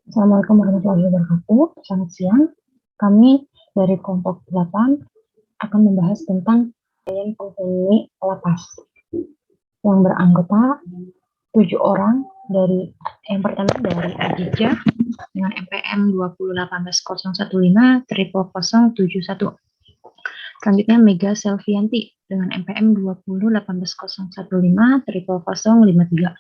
Assalamualaikum warahmatullahi wabarakatuh. Selamat siang. Kami dari kelompok 8 akan membahas tentang penghuni lapas yang beranggota 7 orang dari yang pertama dari Aditya dengan NPM 20180150071. Selanjutnya Mega Selvianti dengan NPM 20180150053.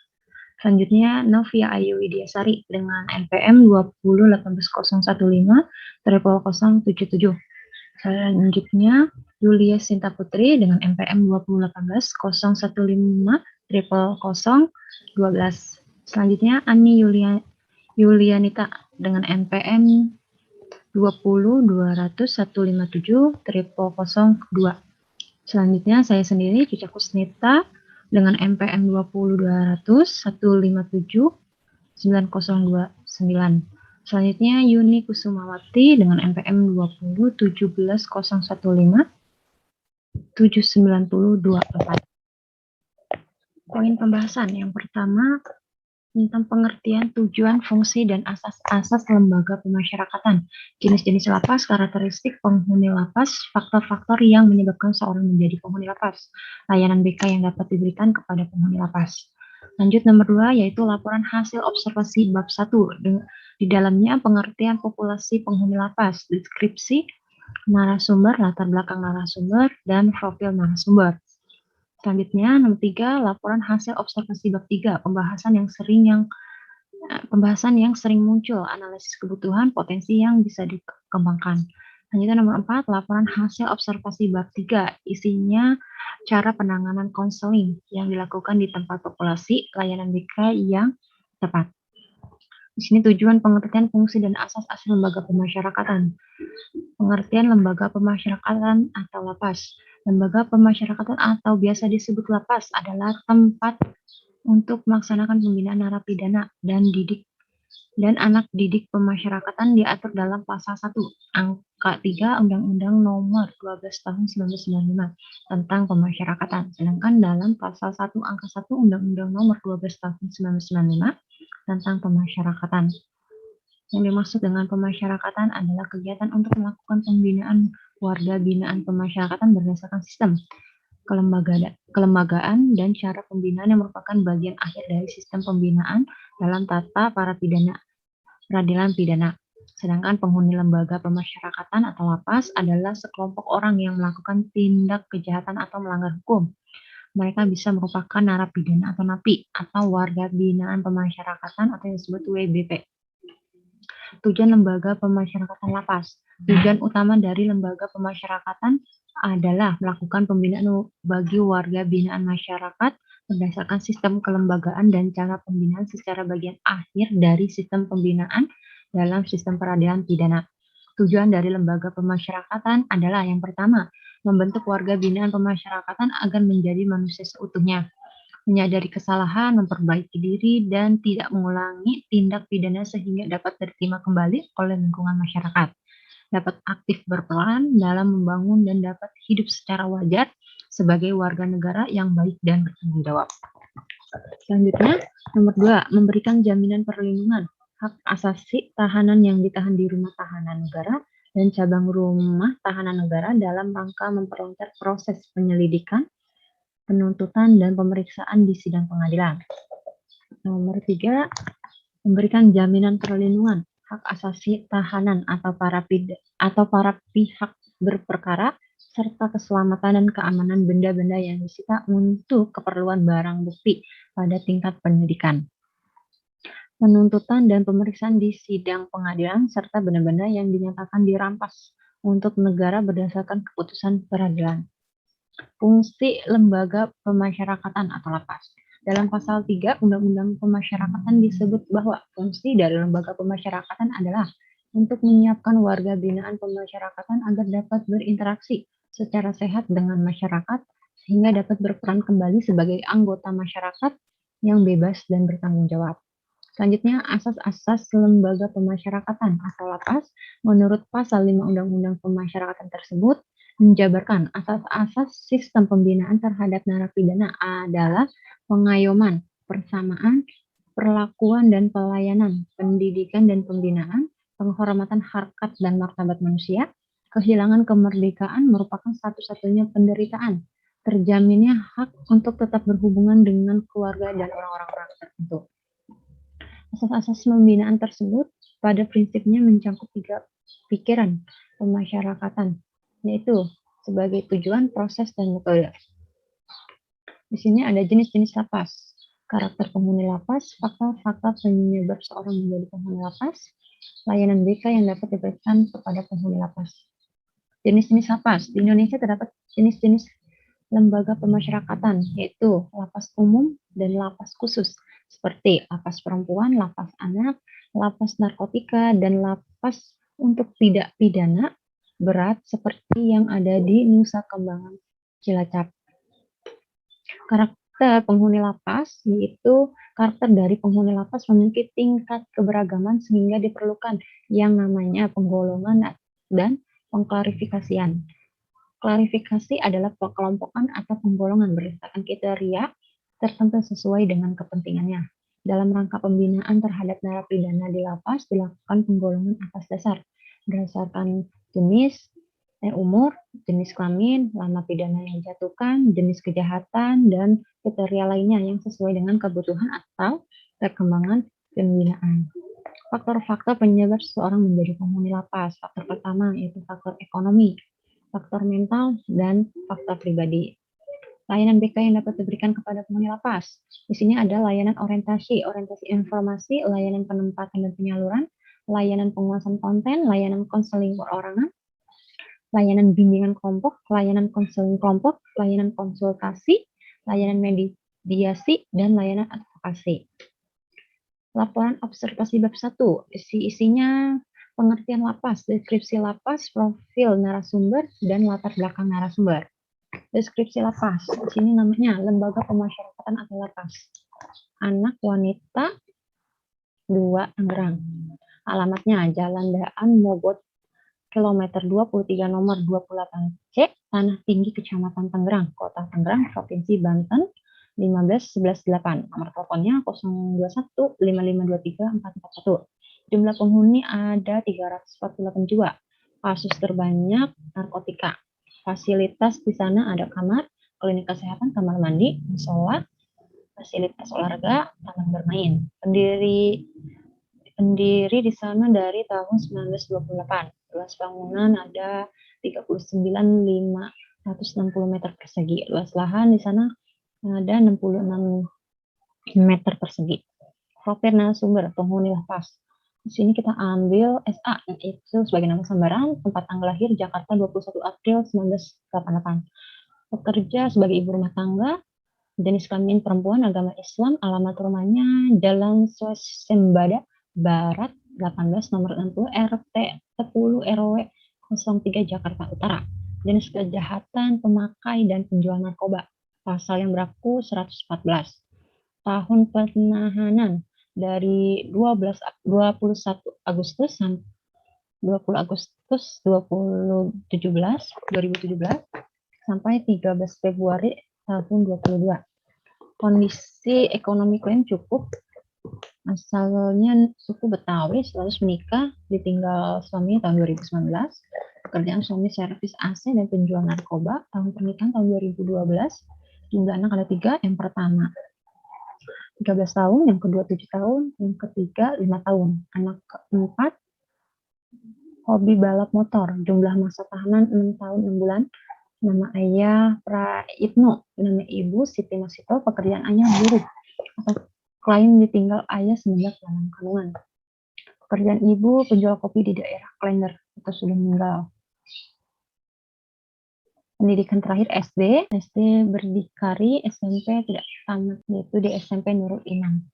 Selanjutnya, Novia Ayu Widiasari dengan NPM 20180150077. Selanjutnya, Yulia Sinta Putri dengan NPM 20180150012. Selanjutnya, Ani Yulianita dengan NPM 20200157002. Selanjutnya, saya sendiri, Cica Kusnita, dengan NPM 20200157909. Selanjutnya Yuni Kusumawati dengan NPM 20171579024. Poin pembahasan yang pertama tentang pengertian tujuan, fungsi, dan asas-asas lembaga pemasyarakatan, jenis-jenis lapas, karakteristik penghuni lapas, faktor-faktor yang menyebabkan seorang menjadi penghuni lapas, layanan BK yang dapat diberikan kepada penghuni lapas. Lanjut nomor 2, yaitu laporan hasil observasi bab 1. Di dalamnya pengertian populasi penghuni lapas, deskripsi narasumber, latar belakang narasumber, dan profil narasumber. Selanjutnya, nomor 3, laporan hasil observasi bab 3, pembahasan yang sering muncul, analisis kebutuhan, potensi yang bisa dikembangkan. Selanjutnya, nomor 4, laporan hasil observasi bab 3, isinya cara penanganan konseling yang dilakukan di tempat populasi, layanan BK yang tepat. Di sini tujuan, pengertian, fungsi, dan asas-asas lembaga pemasyarakatan. Pengertian lembaga pemasyarakatan atau lapas. Lembaga pemasyarakatan atau biasa disebut lapas adalah tempat untuk melaksanakan pembinaan narapidana dan anak didik pemasyarakatan diatur dalam pasal 1 angka 3 Undang-Undang Nomor 12 Tahun 1995 tentang pemasyarakatan. Sedangkan dalam pasal 1 angka 1 Undang-Undang Nomor 12 Tahun 1995 tentang pemasyarakatan. Yang dimaksud dengan pemasyarakatan adalah kegiatan untuk melakukan pembinaan warga binaan pemasyarakatan berdasarkan sistem kelembagaan dan cara pembinaan yang merupakan bagian akhir dari sistem pembinaan dalam tata peradilan pidana. Sedangkan penghuni lembaga pemasyarakatan atau lapas adalah sekelompok orang yang melakukan tindak kejahatan atau melanggar hukum. Mereka bisa merupakan narapidana atau napi atau warga binaan pemasyarakatan atau yang disebut WBP. Tujuan lembaga pemasyarakatan lapas. Tujuan utama dari lembaga pemasyarakatan adalah melakukan pembinaan bagi warga binaan masyarakat berdasarkan sistem kelembagaan dan cara pembinaan secara bagian akhir dari sistem pembinaan dalam sistem peradilan pidana. Tujuan dari lembaga pemasyarakatan adalah yang pertama, membentuk warga binaan pemasyarakatan agar menjadi manusia seutuhnya, menyadari kesalahan, memperbaiki diri, dan tidak mengulangi tindak pidana sehingga dapat diterima kembali oleh lingkungan masyarakat, dapat aktif berperan dalam membangun dan dapat hidup secara wajar sebagai warga negara yang baik dan bertanggung jawab. Selanjutnya, nomor 2, memberikan jaminan perlindungan hak asasi tahanan yang ditahan di rumah tahanan negara dan cabang rumah tahanan negara dalam rangka memperlancar proses penyelidikan, penuntutan, dan pemeriksaan di sidang pengadilan. Nomor 3, memberikan jaminan perlindungan hak asasi tahanan atau para pihak berperkara serta keselamatan dan keamanan benda-benda yang disita untuk keperluan barang bukti pada tingkat penyidikan, penuntutan dan pemeriksaan di sidang pengadilan serta benda-benda yang dinyatakan dirampas untuk negara berdasarkan keputusan peradilan. Fungsi lembaga pemasyarakatan atau lapas. Dalam pasal 3 Undang-Undang Pemasyarakatan disebut bahwa fungsi dari lembaga pemasyarakatan adalah untuk menyiapkan warga binaan pemasyarakatan agar dapat berinteraksi secara sehat dengan masyarakat sehingga dapat berperan kembali sebagai anggota masyarakat yang bebas dan bertanggung jawab. Selanjutnya, asas-asas lembaga pemasyarakatan atau lapas. Menurut pasal 5 Undang-Undang Pemasyarakatan tersebut, menjabarkan asas-asas sistem pembinaan terhadap narapidana adalah pengayoman, persamaan, perlakuan dan pelayanan, pendidikan dan pembinaan, penghormatan harkat dan martabat manusia, kehilangan kemerdekaan merupakan satu-satunya penderitaan, terjaminnya hak untuk tetap berhubungan dengan keluarga dan orang-orang tertentu. Asas-asas pembinaan tersebut pada prinsipnya mencakup 3 pikiran pemasyarakatan, yaitu sebagai tujuan, proses, dan metode. Di sini ada jenis-jenis lapas, karakter penghuni lapas, faktor-faktor penyebab seorang menjadi penghuni lapas, layanan BK yang dapat diberikan kepada penghuni lapas. Jenis-jenis lapas. Di Indonesia terdapat jenis-jenis lembaga pemasyarakatan, yaitu lapas umum dan lapas khusus, seperti lapas perempuan, lapas anak, lapas narkotika, dan lapas untuk tidak pidana berat seperti yang ada di Nusa Kambangan, Cilacap. Karakter penghuni lapas, yaitu karakter dari penghuni lapas memiliki tingkat keberagaman sehingga diperlukan yang namanya penggolongan dan pengklarifikasian. Klarifikasi adalah pengelompokan atau penggolongan berdasarkan kriteria tertentu sesuai dengan kepentingannya. Dalam rangka pembinaan terhadap narapidana di lapas dilakukan penggolongan atas dasar berdasarkan jenis, umur, jenis kelamin, lama pidana yang dijatuhkan, jenis kejahatan, dan kriteria lainnya yang sesuai dengan kebutuhan atau perkembangan pembinaan. Faktor-faktor penyebab seseorang menjadi penghuni lapas. Faktor pertama yaitu faktor ekonomi, faktor mental, dan faktor pribadi. Layanan BK yang dapat diberikan kepada penghuni lapas. Di sini ada layanan orientasi informasi, layanan penempatan dan penyaluran, layanan penguasaan konten, layanan konseling perorangan, layanan bimbingan kelompok, layanan konseling kelompok, layanan konsultasi, layanan mediasi, dan layanan advokasi. Laporan observasi bab 1, isinya pengertian lapas, deskripsi lapas, profil narasumber, dan latar belakang narasumber. Deskripsi lapas, di sini namanya lembaga pemasyarakatan atau lapas. Anak wanita 2 Tangerang. Alamatnya Jalan Daan Mogot kilometer 23 nomor 28C, Tanah Tinggi, Kecamatan Tangerang, Kota Tangerang, Provinsi Banten, 15118. Nomor teleponnya 021 5523 441. Jumlah penghuni ada 348 jiwa. Kasus terbanyak narkotika. Fasilitas di sana ada kamar, klinik kesehatan, kamar mandi, musola, fasilitas olahraga, taman bermain. Pendiri di sana dari tahun 1928. Luas bangunan ada 39.560 meter persegi. Luas lahan di sana ada 66 meter persegi. Profil narasumber penghuni lapas. Di sini kita ambil SA, yaitu sebagai nama samaran, tempat tanggal lahir Jakarta 21 April 1988. Pekerja sebagai ibu rumah tangga, jenis kelamin perempuan, agama Islam, alamat rumahnya Jalan Swasembada Barat 18 nomor 60 RT 10 RW 03 Jakarta Utara. Jenis kejahatan pemakai dan penjual narkoba. Pasal yang berlaku 114. Tahun penahanan dari 21 Agustus 2017 sampai 13 Februari tahun 2022. Kondisi ekonomi klien cukup. Asalnya suku Betawi, status menikah, ditinggal suami tahun 2019. Pekerjaan suami servis AC dan penjual narkoba. Tahun pernikahan tahun 2012. Jumlah anak ada 3. Yang pertama 13 tahun, yang kedua 7 tahun, yang ketiga 5 tahun. Anak keempat hobi balap motor. Jumlah masa tahanan 6 tahun 6 bulan. Nama ayah Praitno, nama ibu Siti Masito, pekerjaan ayah buruh. Atau klien ditinggal ayah semenjak dalam kandungan. Pekerjaan ibu penjual kopi di daerah Klender atau sudah meninggal. Pendidikan terakhir SD berdikari, SMP tidak tamat, yaitu di SMP Nurul Inam.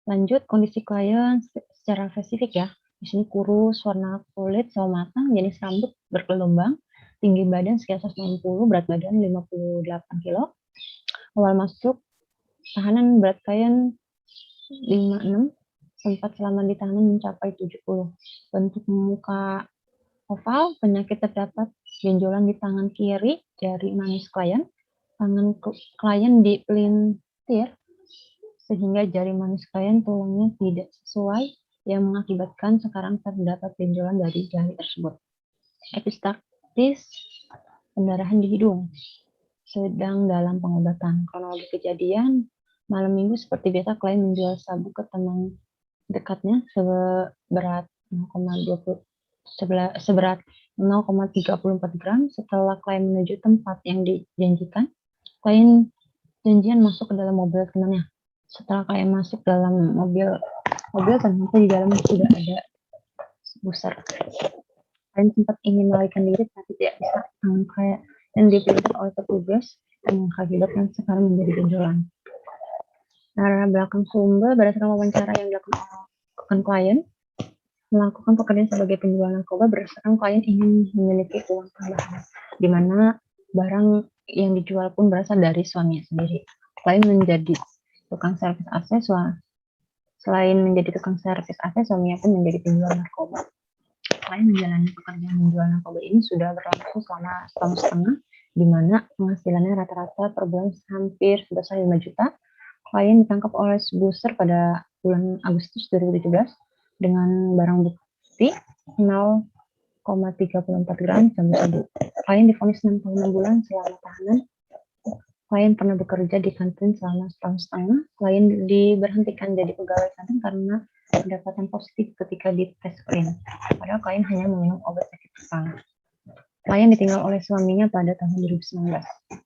Lanjut kondisi klien secara spesifik ya. Di sini kurus, warna kulit sawo matang, jenis rambut bergelombang, tinggi badan sekitar 160, berat badan 58 kilo. Awal masuk tahanan berat klien 56, sempat selama di tahanan mencapai 70. Bentuk muka oval, penyakit terdapat benjolan di tangan kiri dari manis klien. Tangan klien dipelintir sehingga jari manis klien tulangnya tidak sesuai yang mengakibatkan sekarang terdapat benjolan dari jari tersebut. Epistaxis, pendarahan di hidung, sedang dalam pengobatan. Kronologi kejadian, malam minggu seperti biasa klien menjual sabu ke teman dekatnya seberat 0,34 gram. Setelah klien menuju tempat yang dijanjikan, klien janjian masuk ke dalam mobil temannya. Setelah klien masuk dalam mobil ternyata di dalam sudah ada buser. Klien sempat ingin melarikan diri tapi tidak bisa, dan dipintas oleh petugas dan mengakibatkan sekarang menjadi benjolan. Latar belakang sumber berdasarkan wawancara yang dilakukan klien, melakukan pekerjaan sebagai penjual narkoba berdasarkan klien ingin memiliki uang tambahan, di mana barang yang dijual pun berasal dari suaminya sendiri. Klien menjadi tukang servis AC, selain menjadi tukang servis AC, suaminya pun menjadi penjual narkoba. Klien menjalani pekerjaan menjual narkoba ini sudah berlangsung selama setahun setengah, di mana penghasilannya rata-rata per bulan hampir sebesar 5 juta. Klien ditangkap oleh Buser pada bulan Agustus 2017 dengan barang bukti 0,34 gram sabu-sabu. Klien divonis 6 tahun 6 bulan selama tahanan. Klien pernah bekerja di kantin selama setahun setengah. Klien diberhentikan jadi pegawai kantin karena pendapatan positif ketika dites urin. Padahal klien hanya meminum obat sakit kepala. Klien ditinggal oleh suaminya pada tahun 2019.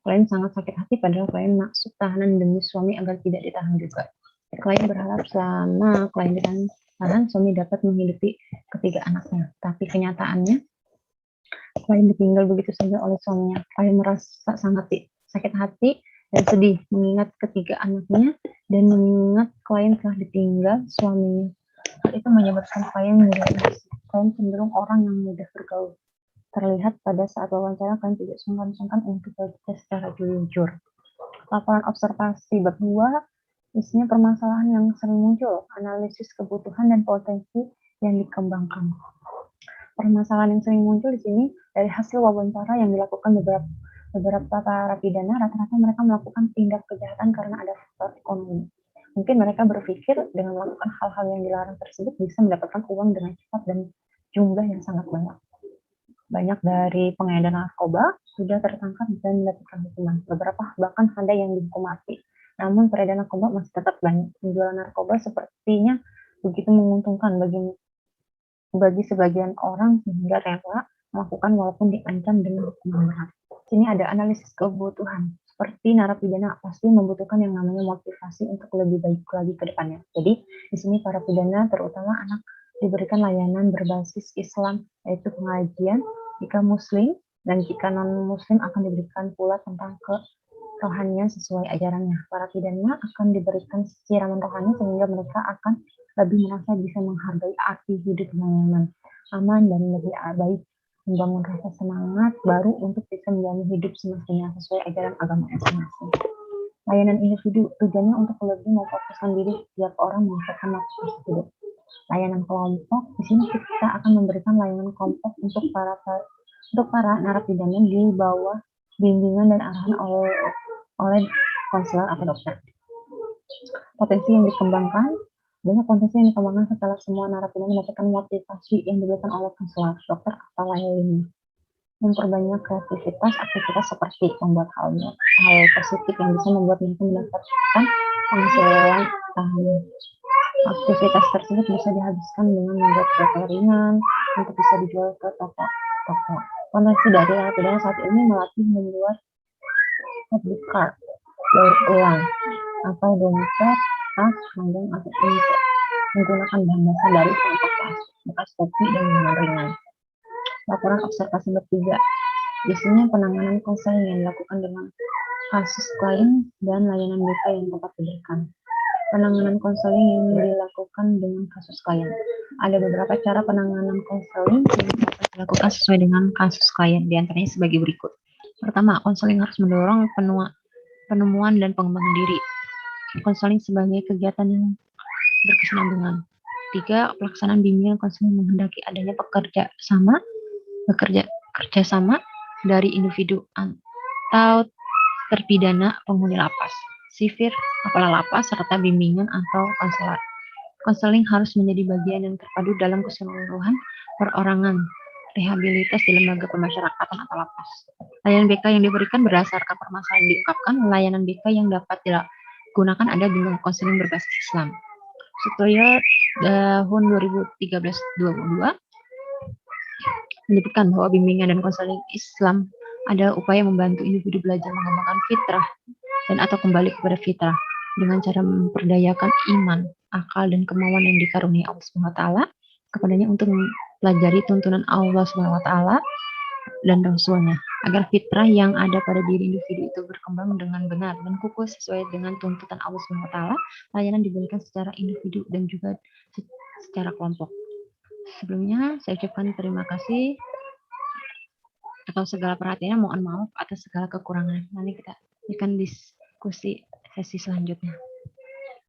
Klien sangat sakit hati padahal klien masuk tahanan demi suami agar tidak ditahan juga. Klien berharap selama klien ditahan, suami dapat menghidupi ketiga anaknya. Tapi kenyataannya, klien ditinggal begitu saja oleh suaminya. Klien merasa sangat sakit hati dan sedih mengingat ketiga anaknya dan mengingat klien telah ditinggal suaminya. Hal itu menyebabkan klien mudah emosi. Klien cenderung orang yang mudah bergaul. Terlihat pada saat wawancara klien tidak sungkan-sungkan untuk berbicara secara jujur. Laporan observasi bab 2 isinya permasalahan yang sering muncul, analisis kebutuhan dan potensi yang dikembangkan. Permasalahan yang sering muncul di sini dari hasil wawancara yang dilakukan beberapa para pidana, rata-rata mereka melakukan tindak kejahatan karena ada faktor ekonomi. Mungkin mereka berpikir dengan melakukan hal-hal yang dilarang tersebut bisa mendapatkan uang dengan cepat dan jumlah yang sangat banyak. Banyak dari pengedar narkoba sudah tertangkap dan mendapatkan hukuman. Beberapa bahkan ada yang dihukum mati. Namun peredaran narkoba masih tetap banyak. Penjualan narkoba sepertinya begitu menguntungkan bagi sebagian orang sehingga rela melakukan walaupun diancam dengan hukuman berat. Sini ada analisis kebutuhan. Seperti narapidana pasti membutuhkan yang namanya motivasi untuk lebih baik lagi ke depannya. Jadi di sini para pidana terutama anak diberikan layanan berbasis Islam, yaitu pengajian jika muslim, dan jika non-muslim akan diberikan pula tentang kerohanian sesuai ajarannya. Para pidana akan diberikan siraman rohani sehingga mereka akan lebih merasa bisa menghargai arti hidup yang nyaman, aman, dan lebih baik, membangun rasa semangat baru untuk bisa menjalani hidup semestinya sesuai ajaran agama masing-masing. Layanan individu tujuannya untuk lebih memfokuskan diri setiap orang menghasilkan motivasi hidup. Layanan kelompok, di sini kita akan memberikan layanan kelompok untuk para narapidana di bawah bimbingan dan arahan oleh konselor atau dokter. Potensi yang dikembangkan, banyak potensi yang dikembangkan setelah semua narapidana mendapatkan motivasi yang diberikan oleh konselor, dokter, atau lainnya. Memperbanyak kreativitas, aktivitas seperti membuat hal positif yang bisa membuat mereka mendapatkan penghasilan tahunan. Aktivitas tersebut bisa dihabiskan dengan membuat kereta ringan untuk bisa dijual ke toko. Potensi dari narapidana saat ini melatih membuat public card, daur ulang, atau dompet, tas, handong, atau impor, menggunakan bahan dasar dari sampah plastik, bekas kopi, dan minuman ringan. Laporan observasi bertiga. Biasanya penanganan konseling yang dilakukan dengan kasus klien dan layanan BK yang dapat diberikan. Penanganan konseling yang dilakukan dengan kasus klien. Ada beberapa cara penanganan konseling yang dapat dilakukan sesuai dengan kasus klien, diantaranya sebagai berikut. Pertama, konseling harus mendorong penemuan dan pengembangan diri. Konseling sebagai kegiatan yang berkesinambungan. 3. Pelaksanaan bimbingan konseling menghendaki adanya kerjasama dari individu atau terpidana penghuni lapas. sivir, kepala lapas, serta bimbingan atau konselor. Konseling harus menjadi bagian yang terpadu dalam keseluruhan perorangan rehabilitas di lembaga pemasyarakatan atau lapas. Layanan BK yang diberikan berdasarkan permasalahan yang diungkapkan. Layanan BK yang dapat digunakan ada bimbingan konseling berbasis Islam. Setelah tahun 2013-22 menyebutkan bahwa bimbingan dan konseling Islam adalah upaya membantu individu belajar mengembangkan fitrah dan atau kembali kepada fitrah dengan cara memperdayakan iman, akal, dan kemauan yang dikaruniai Allah SWT kepadanya untuk mempelajari tuntunan Allah SWT dan Rasulnya, agar fitrah yang ada pada diri individu itu berkembang dengan benar dan kukuh sesuai dengan tuntutan Allah SWT. Layanan diberikan secara individu dan juga secara kelompok. Sebelumnya, saya ucapkan terima kasih atas segala perhatiannya, mohon maaf atas segala kekurangan. Nanti kita akan diskusi sesi selanjutnya.